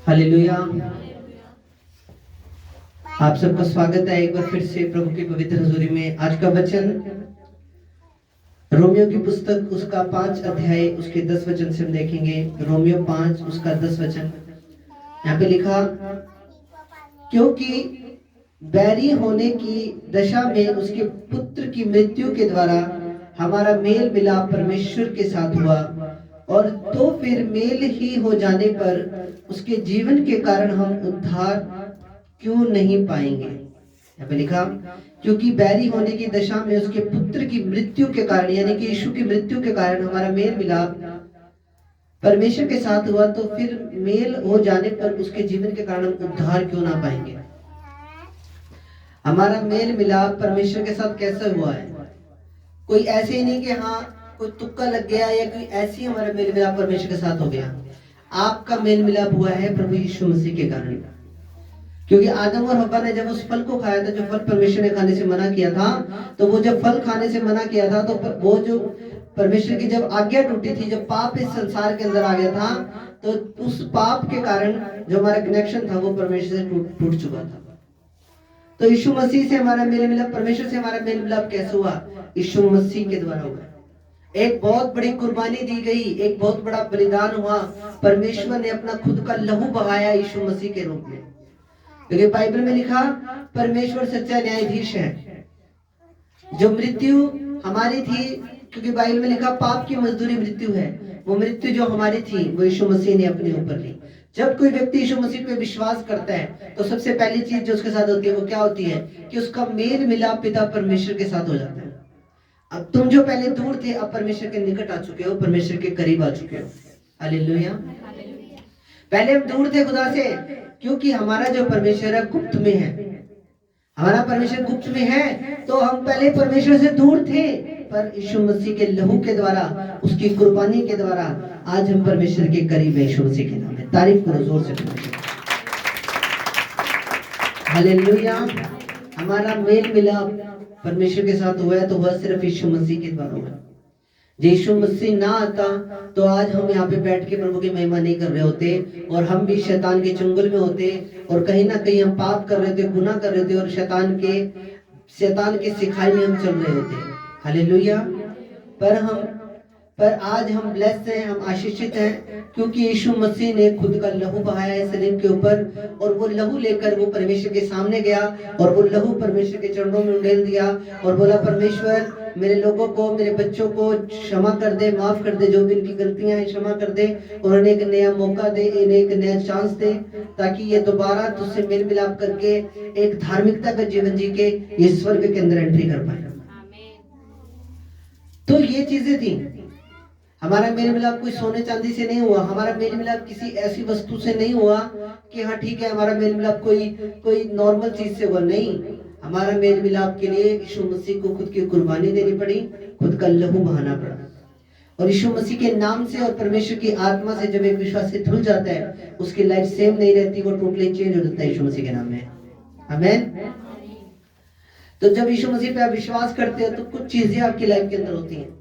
Hallelujah. आप सबका स्वागत है एक बार फिर से प्रभु की पवित्र हजूरी में। आज का वचन रोमियो की पुस्तक उसका 5 अध्याय उसके 10 वचन से हम देखेंगे। रोमियो 5 उसका 10 वचन। यहाँ पे लिखा, क्योंकि बैरी होने की दशा में उसके पुत्र की मृत्यु के द्वारा हमारा मेल मिलाप परमेश्वर के साथ हुआ, और तो फिर मेल ही हो जाने पर उसके जीवन के कारण हम उद्धार क्यों नहीं पाएंगे। यहाँ पे लिखा, क्योंकि बैरी होने की दशा में उसके पुत्र की मृत्यु के कारण, यानी कि यीशु की मृत्यु के कारण हमारा मेल मिलाप परमेश्वर के साथ हुआ, तो फिर मेल हो जाने पर उसके जीवन के कारण हम उद्धार क्यों ना पाएंगे। हमारा मेल मिलाप परमेश्वर के साथ कैसे हुआ है? कोई ऐसे ही नहीं कि हाँ कोई तुक्का लग गया या कोई ऐसी हमारा मेल मिलाप परमेश्वर के साथ हो गया। आपका मेल मिलाप हुआ है प्रभु यीशु मसीह के कारण। क्योंकि आदम और हव्वा ने जब उस फल को खाया था, जो फल परमेश्वर ने खाने से मना किया था, तो वो जब फल खाने से मना किया था, तो वो जो परमेश्वर की जब आज्ञा टूटी थी, जब पाप इस संसार के अंदर आ गया था, तो उस पाप के कारण जो हमारा कनेक्शन था वो परमेश्वर से टूट चुका था। तो यीशु मसीह से हमारा मेल मिलाप, परमेश्वर से हमारा मेल मिलाप कैसे हुआ? यीशु मसीह के द्वारा हुआ। एक बहुत बड़ी कुर्बानी दी गई, एक बहुत बड़ा बलिदान हुआ। परमेश्वर ने अपना खुद का लहू बहाया यीशु मसीह के रूप में। क्योंकि बाइबल में लिखा, परमेश्वर सच्चा न्यायाधीश है। जो मृत्यु हमारी थी, क्योंकि बाइबल में लिखा पाप की मजदूरी मृत्यु है, वो मृत्यु जो हमारी थी वो यीशु मसीह ने अपने ऊपर ली। जब कोई व्यक्ति यीशु मसीह पे विश्वास करता है, तो सबसे पहली चीज जो उसके साथ होती है वो क्या होती है? कि उसका मेल मिलाप पिता परमेश्वर के साथ हो जाता है। अब तुम जो पहले दूर थे, अब परमेश्वर के निकट आ चुके हो, परमेश्वर के करीब आ चुके हो। हालेलुया। पहले हम दूर थे खुदा से, क्योंकि हमारा जो परमेश्वर है गुप्त में है। हमारा परमेश्वर गुप्त में है, तो हम पहले परमेश्वर से दूर थे, पर यीशु मसीह के लहू के द्वारा, उसकी कुर्बानी के द्वारा आज हम परमेश्वर के करीब हैं। यीशु मसीह के नाम में तारीफ करो जोर से। हालेलुया। हमारा मेल मिलाप परमेश्वर के साथ हुआ है, तो वह सिर्फ यीशु मसीह के द्वारा हुआ। यीशु मसीह ना आता तो आज हम यहाँ पे बैठ के प्रभु की महिमा नहीं कर रहे होते, और हम भी शैतान के चंगुल में होते, और कहीं ना कहीं हम पाप कर रहे थे, गुनाह कर रहे थे, और शैतान के सिखाई में हम चल रहे होते। हालेलुया। पर आज हम ब्लेस्ड हैं, हम आशीषित हैं, क्योंकि यीशु मसीह ने खुद का लहू बहाया है शरीर के ऊपर, और वो लहू लेकर वो परमेश्वर के सामने गया, और वो लहू परमेश्वर के चरणों में उंडेल दिया, और बोला, परमेश्वर मेरे लोगों को, मेरे बच्चों को क्षमा कर दे, माफ कर दे, जो भी इनकी गलतियां हैं क्षमा कर दे, और उन्हें एक नया मौका दे, इन्हें एक नया चांस दे, ताकि ये दोबारा तुझसे मेल मिलाप करके एक धार्मिकता का जीवन जी के ये स्वर्ग के अंदर एंट्री कर पाए। तो ये चीजें थी। हमारा मेल मिलाप कोई सोने चांदी से नहीं हुआ, हमारा मेल मिलाप किसी ऐसी वस्तु से नहीं हुआ कि हाँ ठीक है हमारा मेल मिलाप कोई नॉर्मल चीज से हुआ। नहीं, हमारा मेल मिलाप के लिए यीशु मसीह को खुद की कुर्बानी देनी पड़ी, खुद का लहू बहाना पड़ा। और यीशु मसीह के नाम से और परमेश्वर की आत्मा से जब एक विश्वासी धुल जाता है, उसकी लाइफ सेम नहीं रहती, वो टोटली चेंज हो जाता है यीशु मसीह के नाम में। आमीन। तो जब यीशु मसीह पे आप विश्वास करते हो, तो कुछ चीजें आपकी लाइफ के अंदर होती हैं।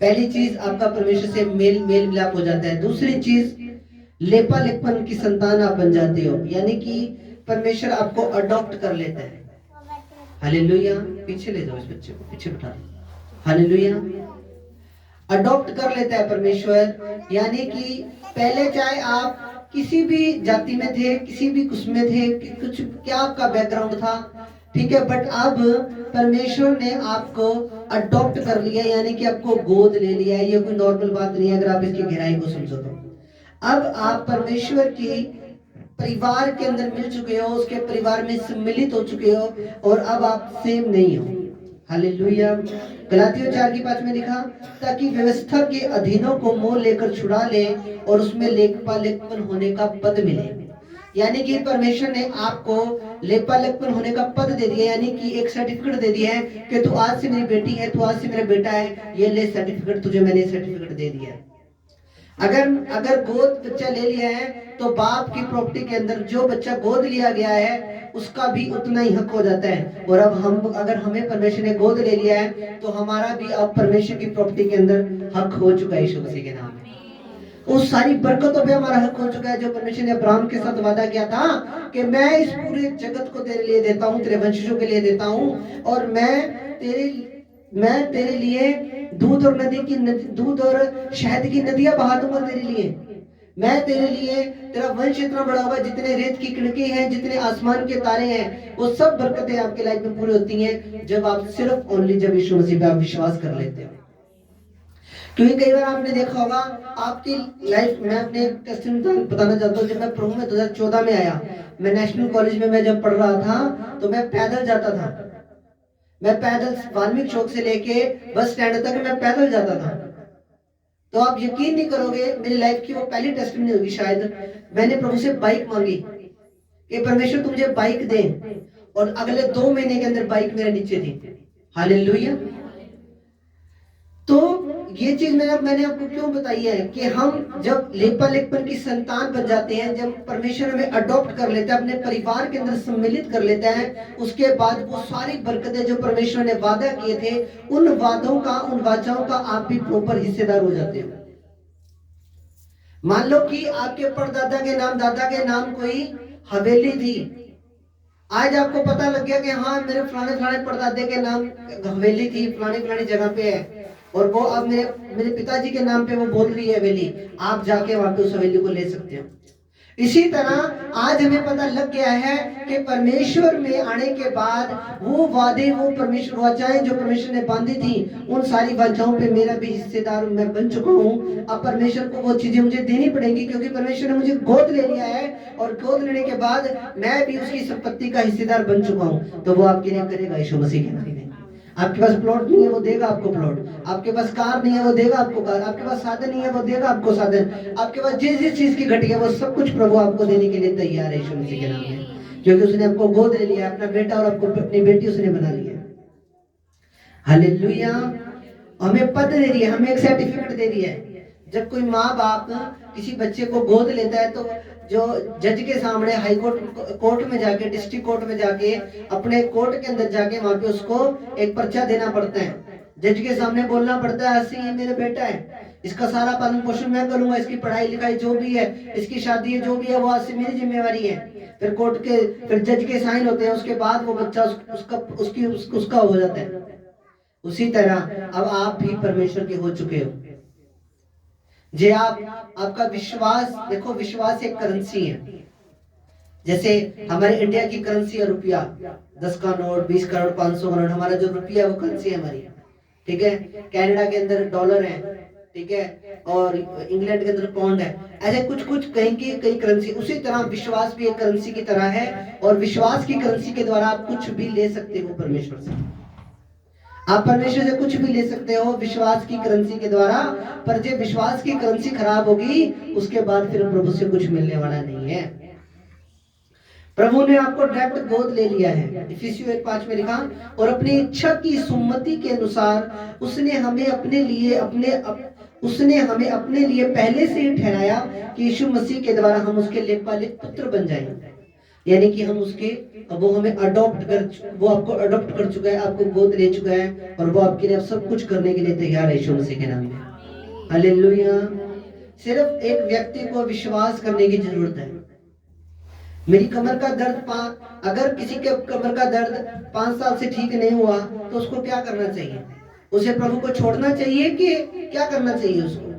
पहली चीज, आपका परमेश्वर से मेल मिलाप हो जाता है। दूसरी चीज, लेपा लेपन की संतान आप बन जाते हो, यानी कि परमेश्वर आपको अडॉप्ट कर लेता है। हालेलुया। पीछे ले जाओ इस बच्चे को, पीछे बिठा दो। हालेलुया। अडॉप्ट कर लेता है परमेश्वर, यानी कि पहले चाहे आप किसी भी जाति में थे, किसी भी कुछ में थे, कुछ क्या आपका बैकग्राउंड था, ठीक है, बट अब परमेश्वर ने आपको अडॉप्ट कर लिया, यानी कि आपको गोद ले लिया है। ये कोई नॉर्मल बात नहीं है अगर आप इसकी गहराई को समझो तो। अब आप परमेश्वर की परिवार के अंदर मिल चुके हो, उसके परिवार में सम्मिलित हो चुके हो, और अब आप सेम नहीं हो। हालेलुया। गलातियों 4:5 में लिखा, ताकि व्यवस्था के अधीनों को मोल लेकर छुड़ा ले और उसमें लेखपालकपन होने का पद मिले। यानी कि परमेश्वर ने आपको लेखपालकपन होने का पद दे दिया, यानी कि एक सर्टिफिकेट दे दिया है कि तू आज से मेरी बेटी है, तू आज से मेरा बेटा है, ये ले सर्टिफिकेट, तुझे मैंने सर्टिफिकेट दे दिया है। अगर गोद बच्चा ले लिया है, तो बाप की प्रॉपर्टी के अंदर जो बच्चा गोद लिया गया है उसका भी उतना ही हक हो जाता है। और अब अगर हमें परमेश्वर ने गोद ले लिया है, तो हमारा भी अब परमेश्वर की प्रॉपर्टी के अंदर हक हो चुका है यीशु मसीह के नाम में। उस सारी बरकतों पे हमारा हक हो चुका है, जो परमेश्वर ने अब्राहम के साथ वादा किया था कि मैं इस पूरे जगत को तेरे लिए देता हूँ, तेरे वंशजों के लिए देता हूँ, और मैं तेरे लिए दूध और दूध और शहद की नदियां बहा दूंगा तेरे लिए। मैं तेरे लिए, तेरा वंश इतना बड़ा होगा, जितने रेत की किड़की हैं, जितने आसमान के तारे हैं, वो सब बरकतें आपके लाइफ में पूरी होती हैं जब आप सिर्फ ओनली जब यीशु मसीह पे आप विश्वास कर लेते हो। क्योंकि कई बार आपने देखा होगा आपकी लाइफ में, अपने टेस्टिमनी बताना चाहता हूँ, जब मैं प्रभु में 2014 में आया, मैं नेशनल कॉलेज में मैं जब पढ़ रहा था तो मैं पैदल जाता था। मैं पैदल वाल्मीकि चौक से लेके बस स्टैंड तक मैं पैदल जाता था। तो आप यकीन नहीं करोगे, मेरी लाइफ की वो पहली टेस्टिमनी होगी शायद। मैंने प्रभु से बाइक मांगी कि परमेश्वर तुम मुझे बाइक दे, और अगले 2 महीने के अंदर बाइक मेरे नीचे थी। हालेलुया। तो ये चीज मैंने आपको क्यों बताई है कि हम जब लेपालेपन की संतान बन जाते हैं, जब परमेश्वर हमें अडॉप्ट कर लेता है, अपने परिवार के अंदर सम्मिलित कर लेता है, उसके बाद वो सारी बरकतें जो परमेश्वर ने वादा किए थे, उन वादों का, उन वाचाओं का आप भी प्रॉपर हिस्सेदार हो जाते हो। मान लो कि आपके परदादा के नाम, दादा के नाम कोई हवेली थी, आज आपको पता लग गया कि हाँ मेरे फलाने फलाने परदादे के नाम हवेली थी, फलानी फलानी जगह पे है, और वो अब मेरे पिताजी के नाम पे वो बोल रही है हवेली, आप जाके वहां पे उस हवेली को ले सकते हो। इसी तरह आज हमें पता लग गया है कि परमेश्वर में आने के बाद वो वादे, वो परमेश्वर वाचाएं जो परमेश्वर ने बांधी थी, उन सारी वाचाओं पे मेरा भी हिस्सेदार मैं बन चुका हूँ। अब परमेश्वर को वो चीजें मुझे देनी पड़ेगी, क्योंकि परमेश्वर ने मुझे गोद ले लिया है, और गोद लेने के बाद मैं भी उसकी संपत्ति का हिस्सेदार बन चुका हूँ। तो वो आपके लिए करेगा यीशु मसीह के नाम में। आपके पास प्लॉट नहीं है, वो देगा आपको प्लॉट। आपके पास कार नहीं है, वो देगा आपको कार। आपके पास साधन नहीं है, वो देगा आपको साधन। आपके पास जिस जिस चीज की घटी है, वो सब कुछ प्रभु आपको देने के लिए तैयार है यीशु मसीह के नाम में, क्योंकि उसने आपको गोद ले लिया, अपना बेटा और आपको अपनी बेटी उसने बना लिया। हालेलुया। हमें पद दे दिया, हमें एक सर्टिफिकेट दे दिया है। जब कोई माँ बाप किसी बच्चे को गोद लेता है, तो जो जज के सामने, हाई कोर्ट में जाके, डिस्ट्रिक्ट कोर्ट में जाके, अपने कोर्ट के अंदर जाके वहां पे उसको एक पर्चा देना पड़ता है। जज के सामने बोलना पड़ता है, अस्सी ये मेरा बेटा है, इसका सारा पालन पोषण मैं करूंगा, इसकी पढ़ाई लिखाई जो भी है, इसकी शादी जो भी है, वो अस्सी मेरी जिम्मेवारी है। फिर जज के साइन होते हैं, उसके बाद वो बच्चा उसका हो जाता है। उसी तरह अब आप भी परमेश्वर के हो चुके हो। जे आपका विश्वास, देखो विश्वास एक करेंसी है। जैसे हमारे इंडिया की करेंसी है रुपया, 10 का नोट, 20 का नोट, 500 का नोट, हमारा जो रुपया है वो करेंसी है हमारी, ठीक है। कनाडा के अंदर डॉलर है, ठीक है, और इंग्लैंड के अंदर पाउंड है। ऐसे कुछ कुछ कहीं की कई करेंसी। उसी तरह विश्वास भी एक करेंसी की तरह है, और विश्वास की करेंसी के द्वारा आप कुछ भी ले सकते हो परमेश्वर से। आप परमेश्वर से कुछ भी ले सकते हो विश्वास की करेंसी के द्वारा। पर जब विश्वास की करेंसी खराब होगी, उसके बाद फिर प्रभु से कुछ मिलने वाला नहीं है। प्रभु ने आपको डायरेक्ट गोद ले लिया है। इफिसियों 1:5 में लिखा, और अपनी इच्छा की सुमति के अनुसार उसने हमें अपने लिए पहले से ही ठहराया कि यीशु मसीह के द्वारा हम उसके लेपालित पुत्र बन जाएं। यानी कि हम उसके, वो हमें वो आपको अडॉप्ट कर चुका है, आपको गोद ले चुका है, और वो आपके लिए सब कुछ करने के लिए तैयार है यीशु मसीह के नाम में। हालेलुया। सिर्फ एक व्यक्ति को विश्वास करने की जरूरत है। मेरी कमर का दर्द, अगर किसी के कमर का दर्द 5 साल से ठीक नहीं हुआ, तो उसको क्या करना चाहिए? उसे प्रभु को छोड़ना चाहिए कि क्या करना चाहिए उसको?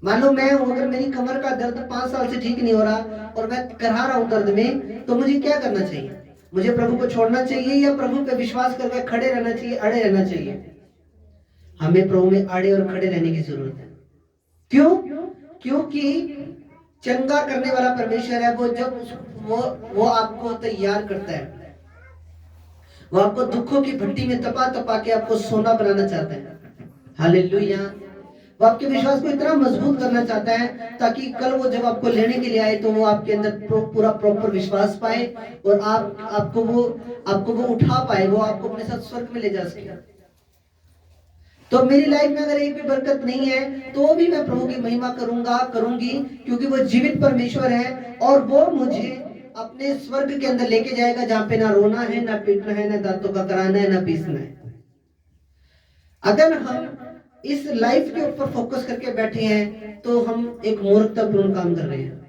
मान लो मैं हूं, अगर मेरी कमर का दर्द 5 साल से ठीक नहीं हो रहा और मैं करहा रहा हूं दर्द में, तो मुझे क्या करना चाहिए? मुझे प्रभु को छोड़ना चाहिए या प्रभु पे विश्वास करके खड़े रहना चाहिए, अड़े रहना चाहिए? हमें प्रभु में अड़े और खड़े रहने की जरूरत है। क्यों? क्योंकि चंगा करने वाला परमेश्वर है। वो जब वो आपको तैयार करता है, वो आपको दुखों की भट्टी में तपा तपा के आपको सोना बनाना चाहता है। हालेलुया। वो आपके विश्वास को इतना मजबूत करना चाहता है ताकि कल वो जब आपको लेने के लिए आए, तो वो आपके अंदर पूरा प्रॉपर विश्वास पाए, और आपको वो उठा पाए, वो आपको अपने साथ स्वर्ग में ले जा सके। तो मेरी लाइफ में अगर एक भी बरकत नहीं है, तो भी मैं प्रभु की महिमा करूंगी, क्योंकि वो जीवित परमेश्वर है, और वो मुझे अपने स्वर्ग के अंदर लेके जाएगा, जहां पे ना रोना है, ना पीटना है, ना दांतों का कराना है, ना पीसना है। अगर हम इस लाइफ के ऊपर फोकस करके बैठे हैं तो हम एक मूर्खतापूर्ण काम कर रहे हैं।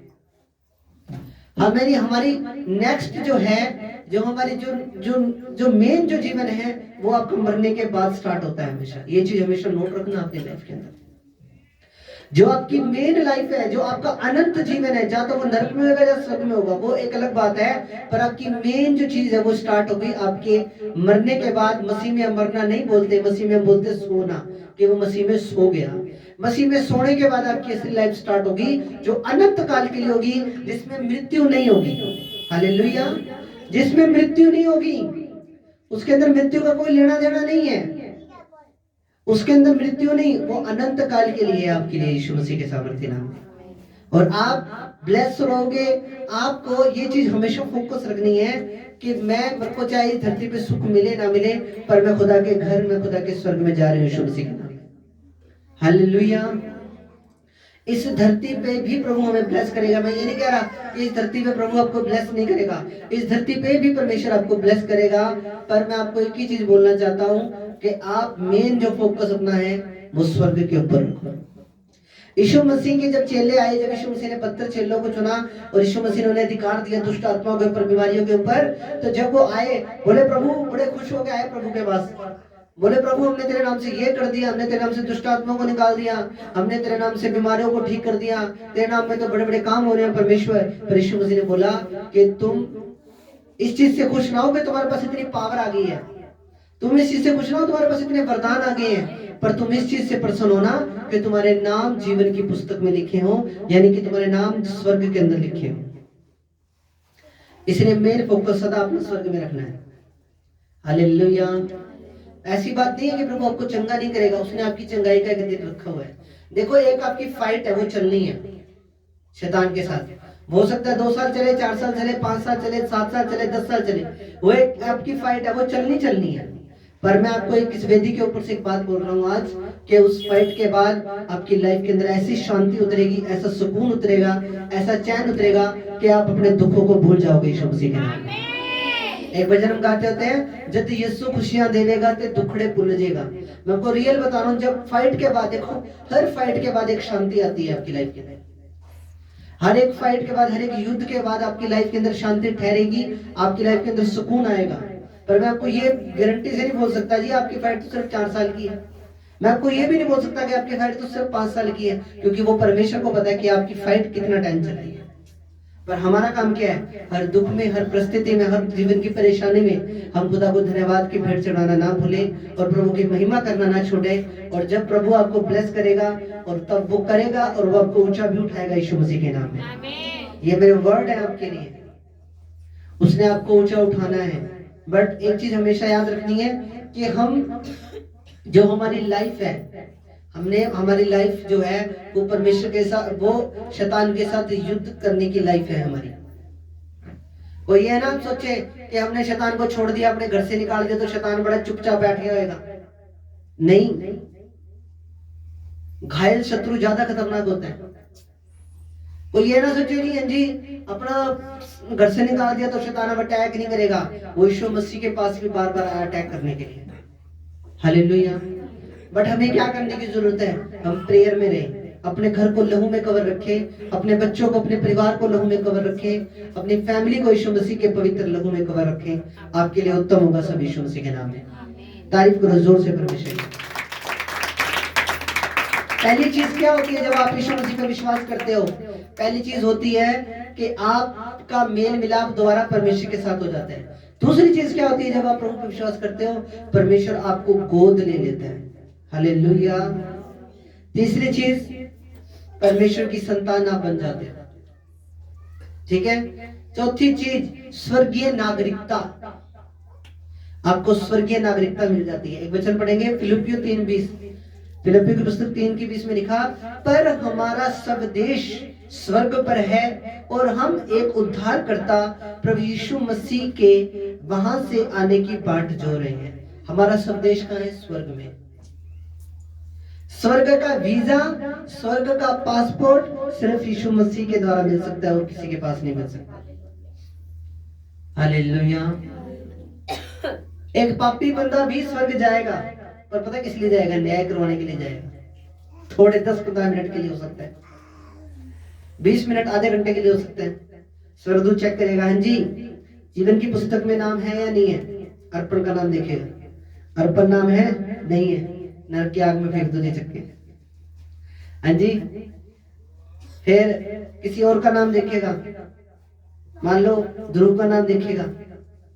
हमारी हमारी नेक्स्ट जो है, जो हमारी जो जो जो मेन जो जीवन है वो आपको मरने के बाद स्टार्ट होता है हमेशा। ये चीज हमेशा नोट रखना अपनी लाइफ के अंदर। जो आपकी मेन लाइफ है, जो आपका अनंत जीवन है, जहां तो वो नरक में होगा या स्वर्ग में होगा वो एक अलग बात है, पर आपकी मेन जो चीज है वो स्टार्ट होगी आपके मरने के बाद। मसीह में हम मरना नहीं बोलते, मसीह में हम बोलते सोना, कि वो मसीह में सो गया। मसीह में सोने के बाद आपकी असली लाइफ स्टार्ट होगी, जो अनंत काल के लिए होगी, जिसमें मृत्यु नहीं होगी। हालेलुया। जिसमें मृत्यु नहीं होगी, उसके अंदर मृत्यु का कोई लेना देना नहीं है, उसके अंदर मृत्यु नहीं, वो अनंत काल के लिए आपके लिए यीशु मसीह के सामर्थ्य नाम में। और आप ब्लेस रहोगे। आपको ये चीज हमेशा फोकस रखनी है कि मैं, मेरे को चाहे धरती पे सुख मिले ना मिले, पर मैं खुदा के घर में, खुदा के स्वर्ग में जा रही हूँ यीशु मसीह के नाम में। हालेलुया। इस धरती पे भी प्रभु हमें ब्लेस करेगा। मैं ये नहीं कह रहा कि इस धरती पे प्रभु आपको ब्लेस नहीं करेगा, इस धरती पे भी परमेश्वर आपको ब्लेस करेगा। पर मैं आपको एक ही चीज बोलना चाहता हूँ कि आप मेन जो फोकस अपना है वो स्वर्ग के ऊपर रखो। यीशु मसीह के जब चेले आए, जब यीशु मसीह ने 72 चेलों को चुना और यीशु मसीह ने उन्हें अधिकार दिया दुष्ट आत्माओं के ऊपर, बीमारियों के ऊपर, तो जब वो आए, बोले प्रभु, बड़े खुश होकर आए प्रभु के पास, बोले प्रभु हमने तेरे नाम से ये कर दिया, हमने तेरे नाम से दुष्ट आत्माओं को निकाल दिया, हमने तेरे नाम से बीमारियों को ठीक कर दिया, तेरे नाम में तो बड़े बड़े काम हो रहे हैं परमेश्वर। पर यीशु मसीह ने बोला कि तुम इस चीज से खुश ना हो कि तुम्हारे पास इतनी पावर आ गई है, तुम इस चीज से खुश ना हो तुम्हारे पास इतने वरदान आ गए हैं, पर तुम इस चीज से प्रसन्न हो ना कि तुम्हारे नाम जीवन की पुस्तक में लिखे हो, यानी कि तुम्हारे नाम स्वर्ग के अंदर लिखे हो। इसलिए मेन फोकस सदा अपना स्वर्ग में रखना है। हालेलुया। ऐसी बात नहीं है कि प्रभु आपको चंगा नहीं करेगा, उसने आपकी चंगाई का एक दिन रखा हुआ है। देखो, एक आपकी फाइट है, वो चलनी है शैतान के साथ। हो सकता है 2 साल चले, 4 साल चले, 5 साल चले, 7 साल चले, 10 साल चले, वो एक आपकी फाइट है, वो चलनी है। पर मैं आपको इस वेदी के ऊपर से एक बात बोल रहा हूँ आज, कि उस फाइट के बाद आपकी लाइफ के अंदर ऐसी शांति उतरेगी, ऐसा सुकून उतरेगा, ऐसा चैन उतरेगा कि आप अपने दुखों को भूल जाओगे यीशु मसीह के नाम में। एक भजन हम गाते होते हैं, जब यीशु खुशियां देवेगा ते दुखड़े भूल जाएगा। मैं आपको रियल बता रहा हूँ, जब फाइट के बाद, देखो हर फाइट के बाद एक शांति आती है आपकी लाइफ के अंदर। हर एक फाइट के बाद, हर एक युद्ध के बाद आपकी लाइफ के अंदर शांति ठहरेगी, आपकी लाइफ के अंदर सुकून आएगा। पर मैं आपको ये गारंटी से नहीं बोल सकता जी आपकी फाइट तो सिर्फ 4 साल की है। मैं आपको ये भी नहीं बोल सकता कि आपकी फाइट तो सिर्फ 5 साल की है, क्योंकि वो परमेश्वर को पता है कि आपकी फाइट कितना टाइम चल रही है। पर हमारा काम क्या है, हर दुख में, हर परिस्थिति में, हर जीवन की परेशानी में हम खुदा को धन्यवाद की भेंट चढ़ाना ना भूलें और प्रभु की महिमा करना ना छोड़ें। और जब प्रभु आपको ब्लेस करेगा और तब वो करेगा और वो आपको ऊंचा भी उठाएगा यीशु मसीह के नाम में। ये मेरे वर्ड है आपके लिए, उसने आपको ऊंचा उठाना है। बट एक चीज हमेशा याद रखनी है कि हम, जो हमारी लाइफ है, हमारी लाइफ जो है वो परमेश्वर के साथ, वो शैतान के साथ युद्ध करने की लाइफ है हमारी। वो ये ना सोचे कि हमने शैतान को छोड़ दिया, अपने घर से निकाल दिया तो शैतान बड़ा चुपचाप बैठ गया होगा। नहीं, घायल शत्रु ज्यादा खतरनाक होता है। वो ये ना सोचे नहीं है जी अपना घर से निकाल दिया तो शैतान अब अटैक नहीं करेगा। वो यीशु मसीह के पास भी बार बार आया अटैक करने के लिए। हालेलुया। बट हमें क्या करने की जरूरत है, हम प्रेयर में रहें, अपने घर को लहू में कवर रखें, अपने बच्चों को, अपने परिवार को लहू में कवर रखें, अपनी फैमिली को यीशु मसीह के पवित्र लहू में कवर रखें। आपके लिए उत्तम होगा सब यीशु मसीह के नाम में। तारीफ करो जोर से परमेश्वर। पहली चीज क्या होती है जब आप यीशु मसीह पर विश्वास करते हो? पहली चीज होती है कि आपका मेल मिलाप दोबारा परमेश्वर के साथ हो जाता है। दूसरी चीज क्या होती है जब आप प्रभु पर विश्वास करते हो? परमेश्वर आपको गोद ले लेता है। हालेलुया। तीसरी चीज, परमेश्वर की संतान आप बन जाते हो। ठीक है। चौथी चीज, स्वर्गीय नागरिकता, आपको स्वर्गीय नागरिकता मिल जाती है। एक वचन पढ़ेंगे, फिलिपियों 3:20। फिलिपियों की पुस्तक 3:20 में लिखा, पर हमारा सब देश स्वर्ग पर है और हम एक उद्धारकर्ता प्रभु यीशु मसीह के वहां से आने की बाट जो रहे हैं। हमारा सब देश कहाँ है? स्वर्ग में। स्वर्ग का वीजा, स्वर्ग का पासपोर्ट सिर्फ यीशु मसीह के द्वारा मिल सकता है और किसी के पास नहीं मिल सकता। हालेलुया। एक पापी बंदा भी स्वर्ग जाएगा, पर पता किस लिए जाएगा? न्याय करवाने के लिए जाएगा। थोड़े 10-15 मिनट के लिए हो सकता है, 20 मिनट, आधे घंटे के लिए हो सकता है। स्वर्गदूत चेक करेगा, हाँ जी जीवन की पुस्तक में नाम है या नहीं है। अर्पण का नाम देखेगा, अर्पण नाम है नहीं है, नरक की आग में फेंक दो दे चक्के। हाँ जी। फिर किसी और का नाम देखेगा, मान लो ध्रुव का नाम देखेगा,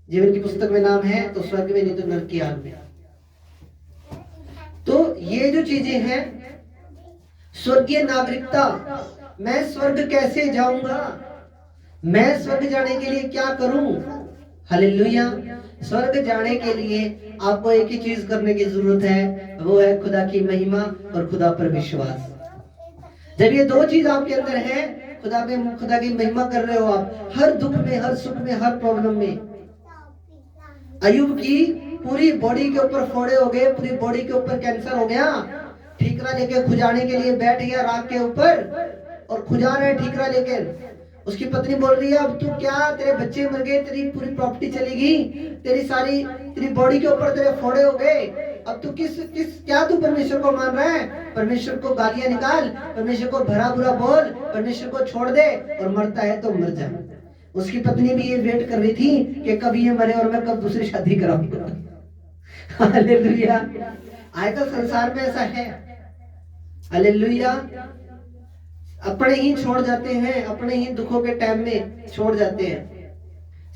जीवन की पुस्तक में नाम है तो स्वर्ग में, नहीं तो नरक की आग में। तो ये जो चीजें हैं, स्वर्गीय नागरिकता, मैं स्वर्ग कैसे जाऊंगा, मैं स्वर्ग जाने के लिए क्या करूं? हालेलुया। स्वर्ग जाने के लिए आपको एक ही चीज करने की जरूरत है, वो है खुदा की महिमा और खुदा पर विश्वास। जब ये दो चीज आपके अंदर है, खुदा की महिमा कर रहे हो आप, हर दुख में, हर सुख में, हर प्रॉब्लम में। अय्यूब की पूरी बॉडी के ऊपर फोड़े हो गए, पूरी बॉडी के ऊपर कैंसर हो गया, ठीकरा लेके खुजाने के लिए बैठ गया राख के ऊपर और खुजा रहे ठीकरा लेके। उसकी पत्नी बोल रही है, अब तू क्या, तेरे बच्चे मर गए, तेरी पूरी प्रॉपर्टी चलेगी, तेरी बॉडी के ऊपर तेरे फोड़े हो गए, अब तू क्या तू परमेश्वर को मान रहा है? परमेश्वर को गालियां निकाल, परमेश्वर को भरा बुरा बोल, परमेश्वर को छोड़ दे और मरता है तो मर जा। उसकी पत्नी भी ये वेट कर रही थी कि कब ये मरे और मैं कब दूसरी शादी कराऊंगा। हालेलुया। आजकल संसार में ऐसा है। हालेलुया। अपने ही छोड़ जाते हैं, अपने ही दुखों के टाइम में छोड़ जाते हैं।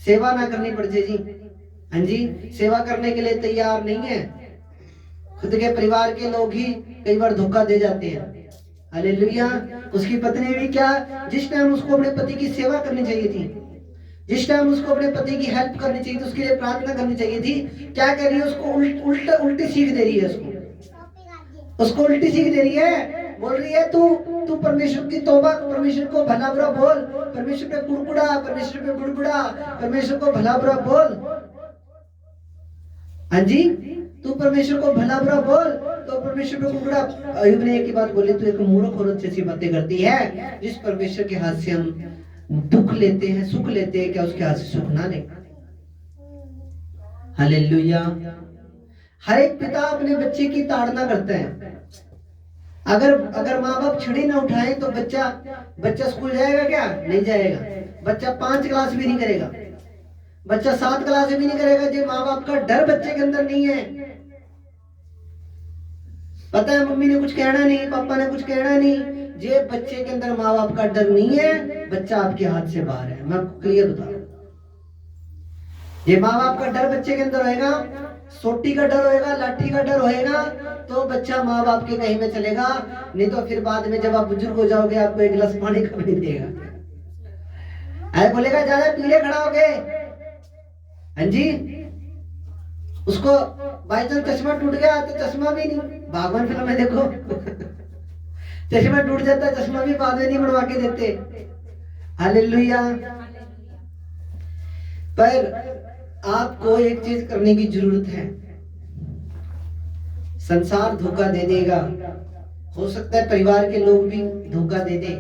सेवा ना करनी पड़ जाए जी। हाँ जी, सेवा करने के लिए तैयार नहीं है। खुद के परिवार के लोग ही कई बार धोखा दे जाते हैं। हालेलुया। उसकी पत्नी भी क्या, जिस टाइम उसको अपने पति की सेवा करनी चाहिए थी, जिस टाइम उसको अपने पति की हेल्प करनी चाहिए थी, उसके लिए प्रार्थना करनी चाहिए थी, क्या कर रही है? उसको उल्टी सीख दे रही है, उसको उल्टी सीख दे रही है। बोल रही है तू परमेश्वर की तौबा, परमेश्वर को भला बुरा बोल, परमेश्वर पे बुड़बुड़ा, परमेश्वर पे बुड़बुड़ा, परमेश्वर को भला बुरा बोल। हाँ जी, तू परमेश्वर को भला बुरा बोल तो परमेश्वर पे बुड़बुड़ा। अय्यूब ने एक ही बात बोली, तू एक मूर्ख औरत जैसी बातें करती है। जिस परमेश्वर के हाथ से हम दुख लेते हैं, सुख लेते हैं, क्या उसके हाथ से सुख ना ले? हालेलुया। हर एक पिता अपने बच्चे की ताड़ना करता है। अगर माँ बाप छड़ी ना उठाए तो बच्चा स्कूल जाएगा क्या? नहीं जाएगा। बच्चा 5 क्लास भी नहीं करेगा, बच्चा 7 क्लास भी नहीं करेगा। जो माँ बाप का डर बच्चे के अंदर नहीं है, पता है मम्मी ने कुछ कहना नहीं, पापा ने कुछ कहना नहीं, जे बच्चे के अंदर माँ बाप का डर नहीं है, बच्चा आपके हाथ से बाहर है। मैं आपको क्लियर बता रहा हूं। ये माँ बाप का डर बच्चे के अंदर होएगा, सोटी का डर होएगा, लाठी का डर होएगा, तो बच्चा माँ बाप के कहीं में चलेगा। नहीं तो फिर बाद में जब आप बुजुर्ग हो जाओगे, आपको एक गिलास पानी का नहीं देगा, ऐसे बोलेगा ज्यादा पीले खड़ा हो गए। हाँ जी, उसको बाई चांस चश्मा टूट गया तो चश्मा भी नहीं, भगवान फिल्म में देखो चश्मा टूट जाता, चश्मा भी बाद में नहीं बनवा के देते। हालेलुया। पर आपको एक चीज करने की जरूरत है। संसार धोखा दे देगा, हो सकता है परिवार के लोग भी धोखा दे दे,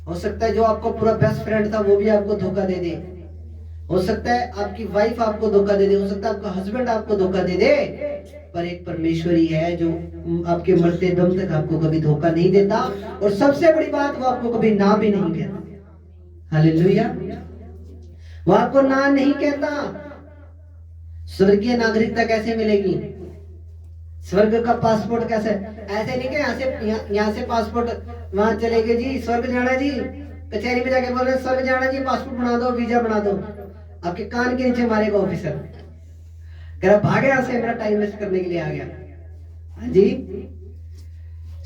हो सकता है जो आपको पूरा बेस्ट फ्रेंड था वो भी आपको धोखा दे दे, हो सकता है आपकी वाइफ आपको धोखा दे दे, हो सकता है आपका हस्बैंड आपको धोखा दे दे, पर एक परमेश्वरी है जो आपके मरते दम तक आपको कभी धोखा नहीं देता, और सबसे बड़ी बात, वो आपको कभी ना भी नहीं कहता। हालेलुया। वो आपको ना नहीं कहता। स्वर्गीय नागरिकता कैसे मिलेगी? स्वर्ग का पासपोर्ट कैसे? ऐसे नहीं कि यहाँ से पासपोर्ट वहां चले गए जी, स्वर्ग जाना जी, कचहरी में जाके बोल रहे स्वर्ग जाना जी, पासपोर्ट बना दो, वीजा बना दो, आपके कान के नीचे मारेगा ऑफिसर, कह रहा भागे यहाँ से, मेरा टाइम वेस्ट करने के लिए आ गया। हाँ जी,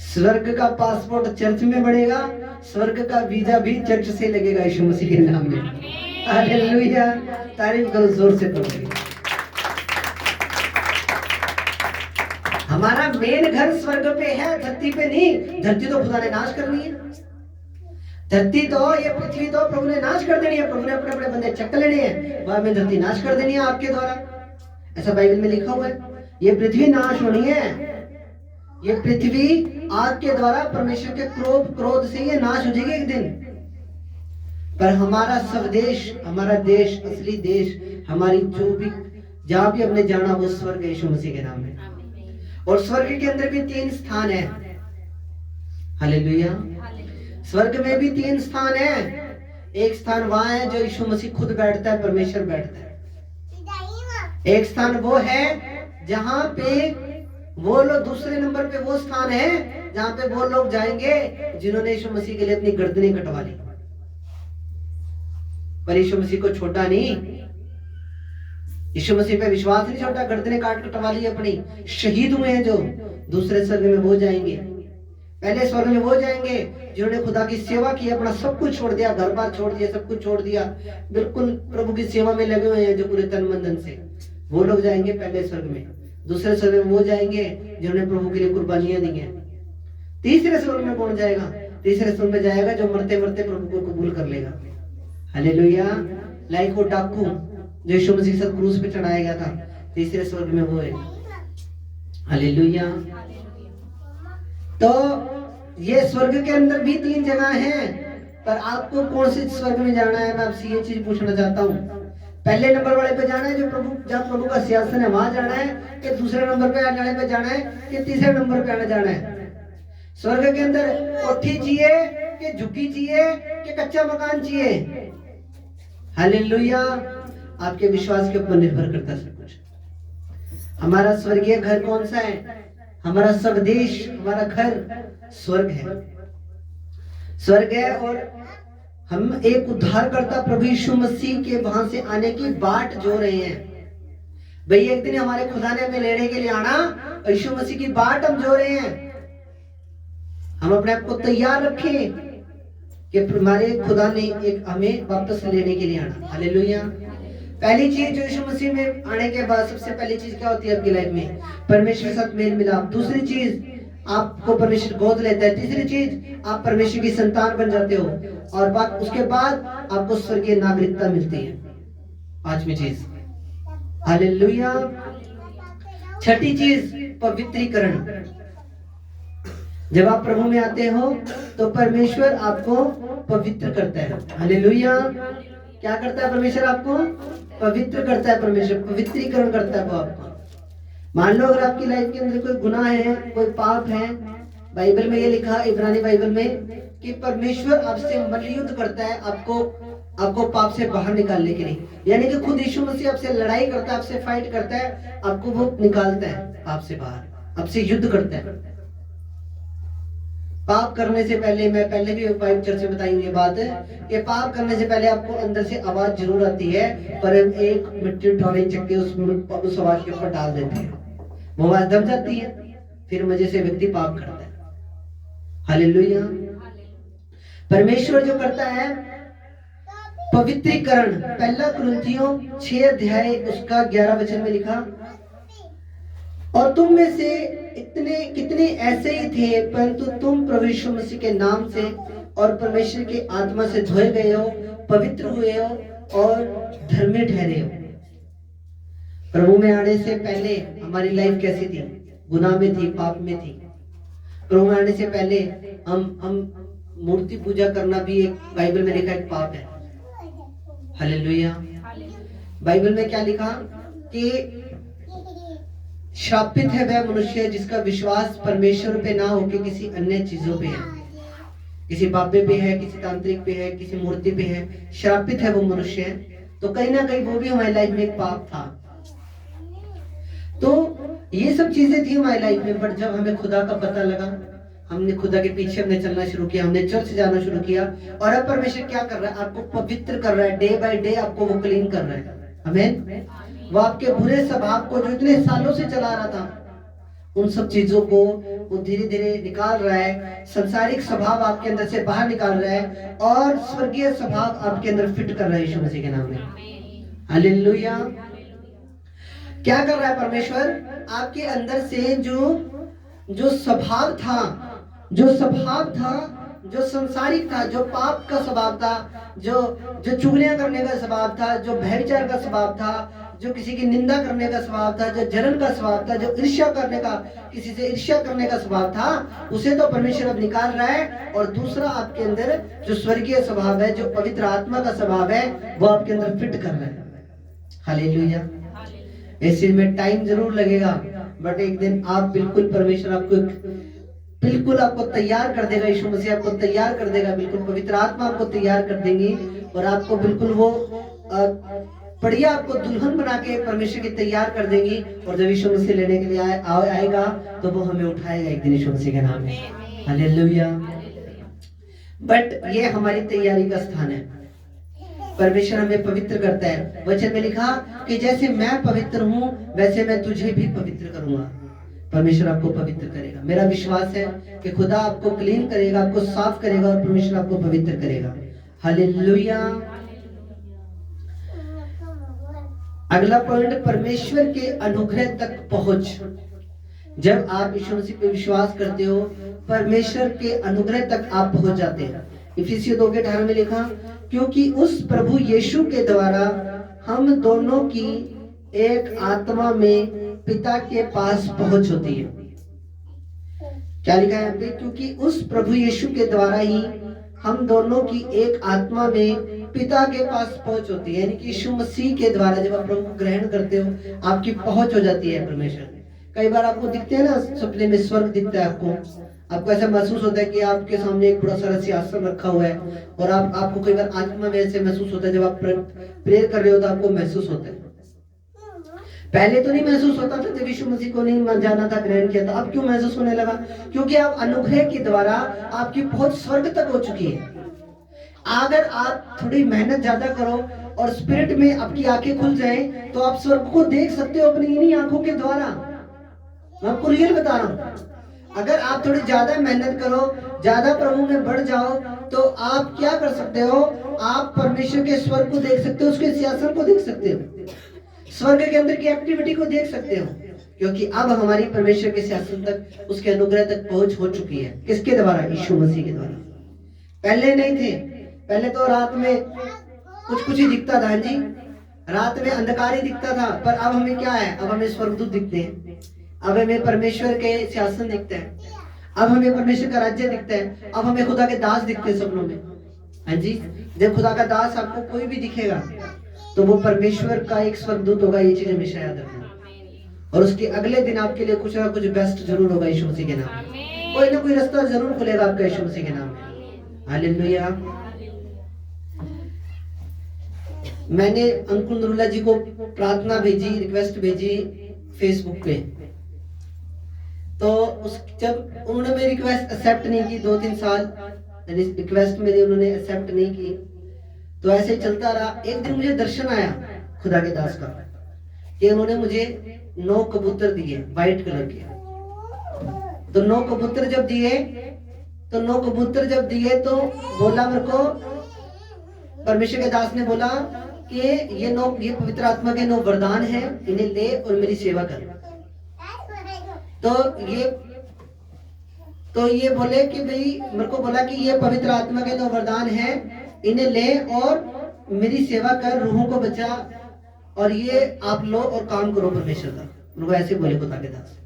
स्वर्ग का पासपोर्ट चर्च में बनेगा, स्वर्ग का वीजा भी चर्च से लगेगा यीशु मसीह के नाम में। हालेलुया। तारीफ करो जोर से करो। हमारा मेन घर स्वर्ग पे है, धरती पे नहीं। धरती तो खुदा ने नाश करनी है, धरती तो, ये पृथ्वी तो प्रभु ने नाश कर देनी है। प्रभु ने अपने अपने बंदे चक लेने हैं, बाद में धरती नाश कर देनी है आपके द्वारा, ऐसा बाइबल में लिखा हुआ है। ये पृथ्वी नाश होनी है, ये पृथ्वी आपके द्वारा परमेश्वर के क्रोध से ये नाश हो जाएगी एक दिन। पर हमारा स्वदेश, हमारा देश, असली देश, हमारी जो भी जहां भी हमने जाना वो स्वर्ग यीशु मसीह के नाम में। और स्वर्ग के अंदर भी 3 स्थान है। हालेलुया। स्वर्ग में भी 3 स्थान है। एक स्थान वहां है जो यीशु मसीह खुद बैठता है, परमेश्वर बैठता है। एक स्थान वो है जहां पे वो लोग, दूसरे नंबर पे वो स्थान है जहां पे वो लोग जाएंगे जिन्होंने यीशु मसीह के लिए अपनी गर्दनें कटवा ली, पर यीशु मसीह को छोटा नहीं, यीशु मसीह पे विश्वास नहीं छोटा, गर्दनें कटवा ली अपनी, शहीद हुए हैं जो, दूसरे स्वर्ग में वो जाएंगे। पहले स्वर्ग में वो जाएंगे जिन्होंने खुदा की सेवा की, अपना सब कुछ छोड़ दिया, घर बार छोड़ दिया, सब कुछ छोड़ दिया, बिल्कुल प्रभु की सेवा में लगे हुए हैं जो पूरे तन मन धन से, वो लोग जाएंगे पहले स्वर्ग में। दूसरे स्वर्ग में वो जाएंगे जिन्होंने प्रभु के लिए कुर्बानियां दी हैं। तीसरे स्वर्ग में कौन जाएगा? तीसरे स्वर्ग में जाएगा जो मरते मरते प्रभु को कबूल कर लेगा। हालेलुया। लाइक वो डाकू जो यीशु मसीह से क्रूस पे चढ़ाया गया था, तीसरे स्वर्ग में वो है। हालेलुया। तो ये स्वर्ग के अंदर भी 3 जगह हैं, पर आपको कौन से स्वर्ग में जाना है, मैं आपसे ये चीज पूछना चाहता हूँ। पहले नंबर वाले पे जाना है जो प्रभु, जहाँ प्रभु का सिंहासन है वहां जाना है, कि दूसरे नंबर पे जाने पे जाना है, कि तीसरे नंबर पे आने जाना है? स्वर्ग के अंदर कोठी चाहिए कि झुग्गी चाहिए कि कच्चा मकान चाहिए? हालेलुया। आपके विश्वास के ऊपर निर्भर करता सब कुछ। हमारा स्वर्गीय घर कौन सा है? हमारा स्वदेश, हमारा घर स्वर्ग है, स्वर्ग है। और हम एक उद्धारकर्ता प्रभु यीशु मसीह के वहां से आने की बाट जो रहे हैं। भाई एक दिन हमारे खुदा ने हमें लेने के लिए आना, और यीशु मसीह की बाट हम जो रहे हैं। हम अपने आप को तैयार रखें कि हमारे खुदा ने एक हमें वापस लेने के लिए आना। हालेलुया। पहली चीज जो यीशु मसीह में आने के बाद सबसे पहली चीज क्या होती है आपकी लाइफ में? परमेश्वर के साथ मेल मिलाप। दूसरी चीज, आपको परमेश्वर गोद लेता है। तीसरी चीज, आप परमेश्वर की संतान बन जाते हो, और उसके बाद आपको स्वर्गीय नागरिकता मिलती है। पांचवी चीज, हालेलुया। छठी चीज, पवित्रीकरण। जब आप प्रभु में आते हो तो परमेश्वर आपको पवित्र करता है। हालेलुया। क्या करता है परमेश्वर? आपको पवित्र करता है। परमेश्वर पवित्रीकरण करता है वो आपको। मान लो अगर आपकी लाइफ के अंदर कोई गुनाह है, कोई पाप है, बाइबल में ये लिखा, इब्रानी बाइबल में, कि परमेश्वर आपसे मल्लयुद्ध करता है, आपको पाप से बाहर निकालने के लिए। यानी कि खुद यीशु मसीह आपसे लड़ाई करता है, आपसे फाइट करता है, आपको वो निकालता है पाप से बाहर, आपसे युद्ध करता है। पाप करने से पहले, मैं पहले भी बाइबल चर्च में बताई हुई ये बात है कि पाप करने से पहले आपको अंदर से आवाज जरूर आती है, पर हम एक मिट्टी उठाने चक्के उस आवाज के ऊपर डाल देते हैं, वो आवाज दब जाती है, फिर मजे से व्यक्ति पाप करता है। हालेलुया। परमेश्वर जो करता है पवित्रीकरण, पहला कुरिन्थियों 6 अध्याय उसका 11 वचन में लिखा, और तुम में से कितने ऐसे ही थे, परंतु तुम प्रभु यीशु मसीह के नाम से और परमेश्वर की आत्मा से धोए गए हो, पवित्र हुए हो और धर्मी ठहरे हो। प्रभु में आने से पहले हमारी लाइफ कैसी थी? गुनाह में थी, पाप में थी। प्रभु में आने से पहले हम मूर्ति पूजा करना भी एक, बाइबल में लिखा, एक पाप है। हालेलुया। बाइबल में क्या लिखा कि श्रापित है वह मनुष्य जिसका विश्वास परमेश्वर पे ना होके किसी अन्य चीजों पे है, किसी बाबे पे है, किसी तांत्रिक पे है, किसी मूर्ति पे है। श्रापित है वो मनुष्य। तो कहीं ना कहीं वो भी हमारी लाइफ में एक पाप था। तो ये सब चीजें थी हमारी लाइफ में, बट जब हमें खुदा का पता लगा, हमने खुदा के पीछे हमने चलना शुरू किया, हमने चर्च जाना शुरू किया, और अब परमेश्वर क्या कर रहा है? आपको पवित्र कर रहा है, डे बाय डे आपको वो क्लीन कर रहा है। आमीन। वो आपके बुरे स्वभाव को जो इतने सालों से चला रहा था, उन सब चीजों को वो धीरे धीरे निकाल रहा है। सांसारिक स्वभाव आपके अंदर से बाहर निकाल रहा है, और स्वर्गीय स्वभाव आपके अंदर फिट कर रहा है यीशु मसीह के नाम में। हालेलुया। क्या कर रहा है परमेश्वर? आपके अंदर से जो स्वभाव था, जो संसारिक था, जो पाप का स्वभाव था, जो चुगलियां करने का स्वभाव था, जो व्यभिचार का स्वभाव था, जो किसी की निंदा करने का स्वभाव था, जो जलन का स्वभाव था, जो ईर्ष्या करने का, किसी से ईर्ष्या करने का स्वभाव था, उसे तो परमेश्वर अब निकाल रहा है। और दूसरा आपके अंदर जो स्वर्गीय स्वभाव है, जो पवित्र आत्मा का स्वभाव है, वो आपके अंदर फिट कर रहा है। हालेलुया। इस चीज में टाइम जरूर लगेगा, बट एक दिन आप बिल्कुल, परमेश्वर आपको बिल्कुल आपको तैयार कर देगा, यीशु मसीह आपको तैयार कर देगा, बिल्कुल पवित्र आत्मा आपको तैयार कर देंगी और आपको बिल्कुल वो बढ़िया आपको दुल्हन बना के परमेश्वर की तैयार कर देंगी। और जब यीशु मसीह लेने के लिए आएगा तो वो हमें उठाएगा एक दिन यीशु मसीह के नाम में। हालेलुया। बट ये हमारी तैयारी का स्थान है। परमेश्वर हमें पवित्र करता है। वचन में लिखा कि जैसे मैं पवित्र हूं वैसे मैं तुझे भी पवित्र करूंगा। परमेश्वर आपको पवित्र करेगा। मेरा विश्वास है कि खुदा आपको क्लीन करेगा, आपको साफ करेगा और परमेश्वर आपको पवित्र करेगा। हालेलुया। अगला पॉइंट, परमेश्वर के अनुग्रह तक पहुंच। जब आप यीशु मसीह पे विश्वास करते हो, परमेश्वर के अनुग्रह तक आप पहुंच जाते हैं। इफिसियों 2:18 में लिखा, क्योंकि उस प्रभु यीशु के द्वारा हम दोनों की एक आत्मा में पिता के पास पहुंच होती है। क्या लिखा है यहाँ पे? क्योंकि उस प्रभु यीशु के द्वारा ही हम दोनों की एक आत्मा में पिता के पास पहुंच होती है। यानी कि यीशु मसीह के द्वारा जब आप प्रभु को ग्रहण करते हो, आपकी पहुंच हो जाती है परमेश्वर। कई बार आपको दिखते हैं ना, सपने में स्वर्ग दिखता है आपको ऐसा महसूस होता है कि आपके सामने एक बड़ा सारा सिंहासन रखा हुआ है और आपको कई बार आत्मा में ऐसे महसूस होता है। जब आप प्रेयर कर रहे हो तो आपको महसूस होता है। पहले तो नहीं महसूस होता था जब यीशु मसीह को नहीं जाना था, ग्रहण किया था। अब क्यों महसूस होने लगा? क्योंकि आप अनुग्रह के द्वारा आपकी पहुंच स्वर्ग तक हो चुकी है। अगर आप थोड़ी मेहनत ज्यादा करो और स्पिरिट में आपकी आंखें खुल जाए तो आप स्वर्ग को देख सकते हो अपनी इन्हीं आंखों के द्वारा। मैं आपको रियल बता रहा हूं। अगर आप थोड़ी ज्यादा मेहनत करो, ज्यादा प्रभु में बढ़ जाओ, तो आप क्या कर सकते हो? आप परमेश्वर के स्वर्ग को देख सकते हो, उसके सिंहासन को देख सकते हो, स्वर्ग के अंदर की एक्टिविटी को देख सकते हो। क्योंकि अब हमारी परमेश्वर के सिंहासन तक, उसके अनुग्रह तक पहुंच हो चुकी है। किसके द्वारा? यीशु मसीह के द्वारा। पहले नहीं थे। पहले तो रात में कुछ ही दिखता था जी, रात में अंधकार ही दिखता था। पर अब हमें क्या है? अब हमें स्वर्गदूत दिखते हैं, अब हमें परमेश्वर के सिंहासन दिखते हैं, अब हमें परमेश्वर का राज्य दिखता है, अब हमें खुदा के दास दिखते हैं सपनों में। हाँ जी, जब खुदा का दास आपको कोई भी दिखेगा तो वो परमेश्वर का एक स्वर्गदूत होगा। ये चीज हमेशा याद रखना। और उसके अगले दिन आपके लिए कुछ ना कुछ बेस्ट जरूर होगा यीशु मसीह के नाम में। कोई ना कोई रास्ता जरूर खुलेगा आपका यीशु मसीह के नाम में। हालेलुया। मैंने अंकुर नरुला जी को प्रार्थना भेजी, रिक्वेस्ट भेजी फेसबुक पे। तो जब उन्होंने मेरी रिक्वेस्ट एक्सेप्ट नहीं की, 2-3 साल रिक्वेस्ट मेरी उन्होंने एक्सेप्ट नहीं की, तो ऐसे ही चलता रहा। एक दिन मुझे दर्शन आया खुदा के दास का कि उन्होंने मुझे 9 कबूतर दिए व्हाइट कलर के। तो 9 कबूतर जब दिए तो बोला मेरे को, परमेश्वर के दास ने बोला कि ये पवित्र आत्मा के 9 वरदान हैं, इन्हें ले और मेरी सेवा कर। तो ये बोले कि भाई, मेरे को बोला कि ये पवित्र आत्मा के 9 वरदान हैं, इन्हें ले और मेरी सेवा कर, रूहों को बचा, और ये आप लो और काम करो परमेश्वर का। उनको ऐसे बोले खुदा के दास।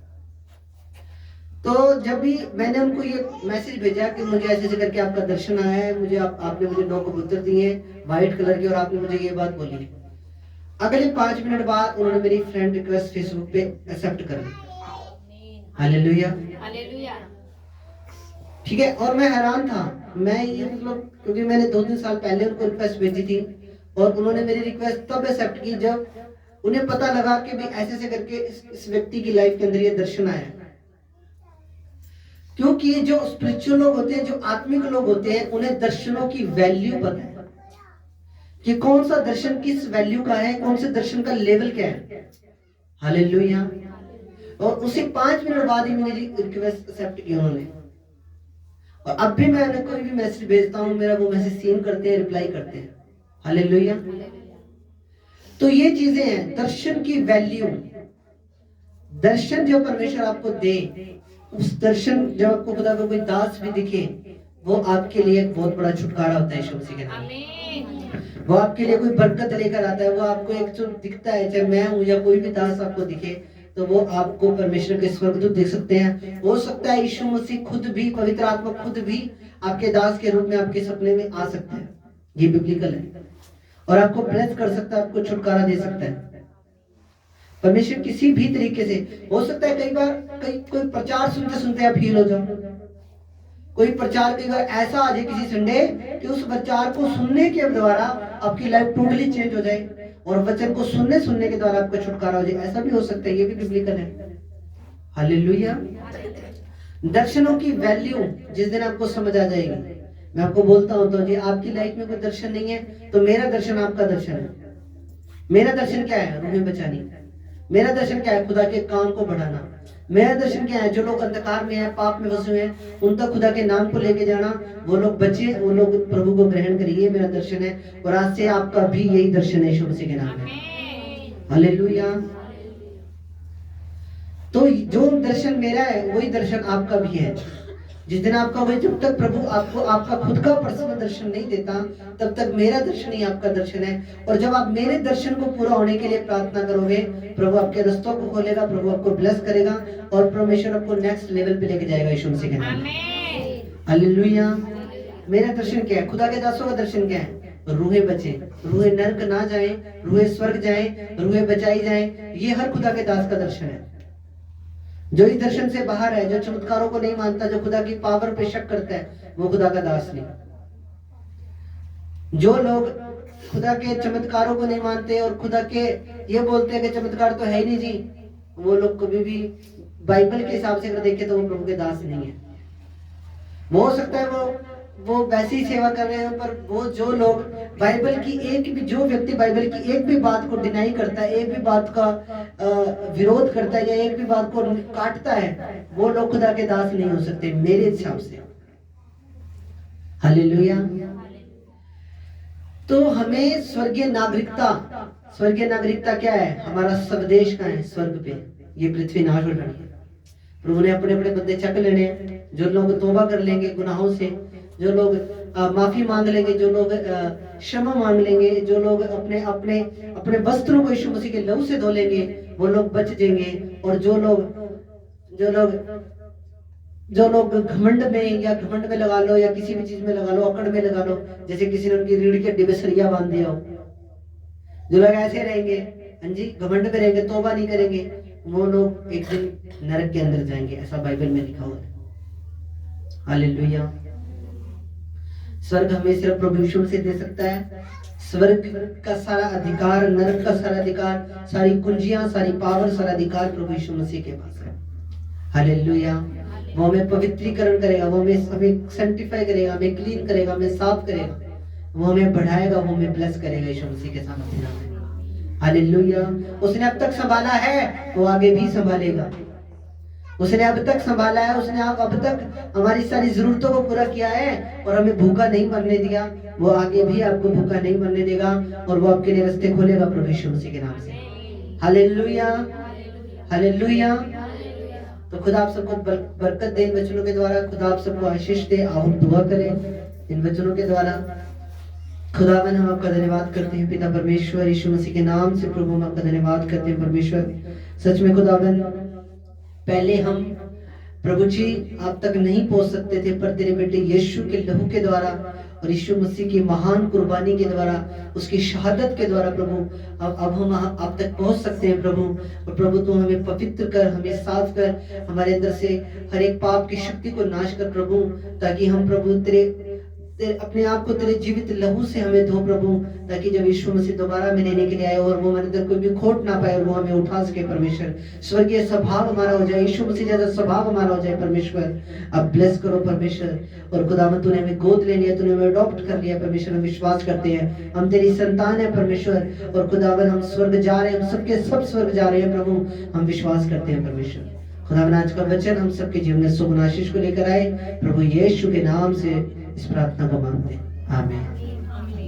तो जब भी मैंने उनको ये मैसेज भेजा कि मुझे ऐसे ऐसे करके आपका दर्शन आया है, मुझे आपने मुझे 9 कबूतर दिए व्हाइट कलर के और आपने मुझे ये बात बोली है, अगले 5 मिनट बाद उन्होंने मेरी फ्रेंड रिक्वेस्ट फेसबुक पे एक्सेप्ट कर ली। Hallelujah, hallelujah. ठीक है। और मैं हैरान था, मैं ये मतलब, क्योंकि मैंने 2-3 साल पहले उनको रिक्वेस्ट भेजी थी और उन्होंने मेरी रिक्वेस्ट तब एक्सेप्ट की जब उन्हें पता लगा कि भाई ऐसे ऐसे करके इस व्यक्ति की लाइफ के अंदर ये दर्शन आया। क्योंकि जो स्पिरिचुअल लोग होते हैं, जो आत्मिक लोग होते हैं, उन्हें दर्शनों की वैल्यू पता है कि कौन सा दर्शन किस वैल्यू का है, कौन से दर्शन का लेवल क्या है। हालेलुया। और उसी 5 मिनट बाद ही मेरी रिक्वेस्ट एक्सेप्ट की उन्होंने। और अब भी मैं उन्हें कोई भी मैसेज भेजता हूँ, मेरा वो मैसेज सीन करते हैं, रिप्लाई करते हैं। हालेलुया। तो ये चीजें हैं दर्शन की वैल्यू। दर्शन जो परमेश्वर आपको दे, उस दर्शन जब आपको खुदा का कोई दास भी दिखे, वो आपके लिए एक बहुत बड़ा छुटकारा होता है यीशु मसीह के नाम में। वो आपके लिए कोई बरकत लेकर आता है। वो आपको एक जो दिखता है, चाहे मैं हूं या कोई भी दास आपको दिखे, तो वो आपको परमेश्वर के स्वर्गदूत देख सकते हैं। हो सकता है यीशु मसीह खुद भी, पवित्र आत्मा खुद भी आपके दास के रूप में आपके सपने में आ सकता है। ये बिब्लिकल है और आपको ब्लेस कर सकता है, आपको छुटकारा दे सकता है। परमेश्वर किसी भी तरीके से, हो सकता है कई बार कोई प्रचार सुनते सुनते आप हील हो जाओ, कोई प्रचार कई बार ऐसा आ जाए किसी संडे कि उस प्रचार को सुनने के द्वारा आपकी लाइफ टोटली चेंज हो जाए और वचन को सुनने सुनने के द्वारा आपका छुटकारा हो जाए। ऐसा भी हो सकता है, ये भी बिब्लिकल है। हालेलुया। दर्शनों की वैल्यू जिस दिन आपको समझ आ जाएगी, मैं आपको बोलता हूं तो जी आपकी लाइफ में कोई दर्शन नहीं है तो मेरा दर्शन आपका दर्शन है। मेरा दर्शन क्या है? रूहें बचानी। मेरा दर्शन क्या है? खुदा के काम को बढ़ाना। मेरा दर्शन क्या है? जो लोग अंधकार में हैं, पाप में फंसे हुए हैं, उन तक खुदा के नाम को लेके जाना, वो लोग बचे, वो लोग प्रभु को ग्रहण करिए। मेरा दर्शन है और आज से आपका भी यही दर्शन है यीशु मसीह के नाम में। हालेलुया। तो जो दर्शन मेरा है वही दर्शन आपका भी है। जिस दिन आपका वही, जब तक प्रभु आपको आपका खुद का पर्सनल दर्शन नहीं देता तब तक मेरा दर्शन ही आपका दर्शन है। और जब आप मेरे दर्शन को पूरा होने के लिए प्रार्थना करोगे, प्रभु आपके रास्तों को खोलेगा, प्रभु आपको ब्लेस करेगा और परमेश्वर आपको नेक्स्ट लेवल पे लेके जाएगा यीशु मसीह के नाम में। हालेलुया। मेरा दर्शन क्या है? खुदा के दासों का दर्शन क्या है? रूहें बचे, रूहें नरक ना जाए, रूहें स्वर्ग जाए, रूहें बचाई जाए। ये हर खुदा के दास का दर्शन है। जो इस दर्शन से बाहर है, जो चमत्कारों को नहीं मानता, जो खुदा की पावर पे शक करता है, वो खुदा का दास नहीं। जो लोग खुदा के चमत्कारों को नहीं मानते और खुदा के ये बोलते हैं कि चमत्कार तो है ही नहीं जी, वो लोग कभी भी बाइबल के हिसाब से अगर देखे तो वो प्रभु के दास नहीं है। हो सकता है वो वैसी सेवा कर रहे हैं, पर वो जो लोग बाइबल की एक भी, जो व्यक्ति बाइबल की एक भी बात को डिनाई करता है, एक भी बात का विरोध करता है या एक भी बात को काटता है, वो लोग खुदा के दास नहीं हो सकते मेरे हिसाब से। हालेलुया। तो हमें स्वर्गीय नागरिकता क्या है? हमारा स्वदेश का है स्वर्ग पे। ये पृथ्वी नाश हो जानी है। प्रभु ने अपने अपने बंदे चक लेने हैं। जो लोग तौबा कर लेंगे गुनाहों से, जो लोग माफी मांग लेंगे, जो लोग क्षमा मांग लेंगे, जो लोग अपने अपने अपने वस्त्रों को यीशु मसीह के लहू से धो लेंगे, वो लोग बच जाएंगे। और जो लोग घमंड में लगा लो या किसी भी चीज में लगा लो, अकड़ में लगा लो, जैसे किसी ने उनकी रीढ़ के डिब्बे सरिया बांध दिया हो, जो लोग ऐसे रहेंगे, हाँ जी, घमंड में रहेंगे, तौबा नहीं करेंगे, वो लोग एक दिन नरक के अंदर जाएंगे। ऐसा बाइबल में लिखा हुआ है। हालेलुया। स्वर्ग हमें सिर्फ प्रभु यीशु से दे सकता है। स्वर्ग का सारा अधिकार, नरक का सारा अधिकार, सारी कुंजियां, सारी पावर, सारा अधिकार प्रभु यीशु मसीह के पास है। हालेलुया। वो हमें पवित्रीकरण करेगा, वो हमें सेंटिफाई करेगा, हमें क्लीन करेगा, हमें साफ करेगा, वो हमें बढ़ाएगा, वो हमें ब्लेस करेगा यीशु मसीह के सामर्थ्य नाम में। हालेलुया। उसने अब तक संभाला है, वो आगे भी संभालेगा। उसने अब तक संभाला है, उसने अब तक हमारी सारी जरूरतों को पूरा किया है और हमें भूखा नहीं मरने दिया। वो आगे भी आपको भूखा नहीं मरने देगा और वो आपके लिए रास्ते खोलेगा प्रभु यीशु मसीह के नाम से। हालेलुया। हालेलुया। तो खुदा आप सबको बरकत दे इन वचनों के द्वारा। खुदा आप सबको आशीष दे। आओ दुआ करें इन वचनों के द्वारा। खुदावन हम आपका धन्यवाद करते हैं पिता परमेश्वर, यीशु मसीह के नाम से प्रभु हम आपका धन्यवाद करते हैं परमेश्वर। सच में खुदावन, पहले हम प्रभु जी आप तक नहीं पहुंच सकते थे, पर तेरे बेटे यीशु के लहू के द्वारा और यीशु मसीह की महान कुर्बानी के द्वारा, उसकी शहादत के द्वारा प्रभु अब हम आप तक पहुंच सकते हैं प्रभु। और प्रभु तू हमें पवित्र कर, हमें साफ कर, हमारे अंदर से हर एक पाप की शक्ति को नाश कर प्रभु, ताकि हम प्रभु तेरे अपने आप को तेरे जीवित लहू से हमें धो प्रभु, ताकि जब यीशु मसीह दोबारा में लेने के लिए आए और वो हमारे अंदर कोई भी खोट ना पाए और वो हमें उठा सके परमेश्वर। स्वर्गीय स्वभाव हमारा हो जाए, यीशु मसीह जैसा स्वभाव हमारा हो जाए परमेश्वर। अब ब्लेस करो परमेश्वर। और खुदावंद तूने हमें गोद ले लिया, तूने हमें अडॉप्ट कर लिया परमेश्वर। हम विश्वास करते हैं हम तेरी संतान है परमेश्वर। और खुदावंद हम स्वर्ग जा रहे हैं, हम सबके सब स्वर्ग जा रहे हैं प्रभु, हम विश्वास करते हैं परमेश्वर। खुदावंद आज का वचन हम सबके जीवन में सुख आशीष को लेकर आए प्रभु, यीशु के नाम से इस प्रार्थना को मांगते हैं। आमीन।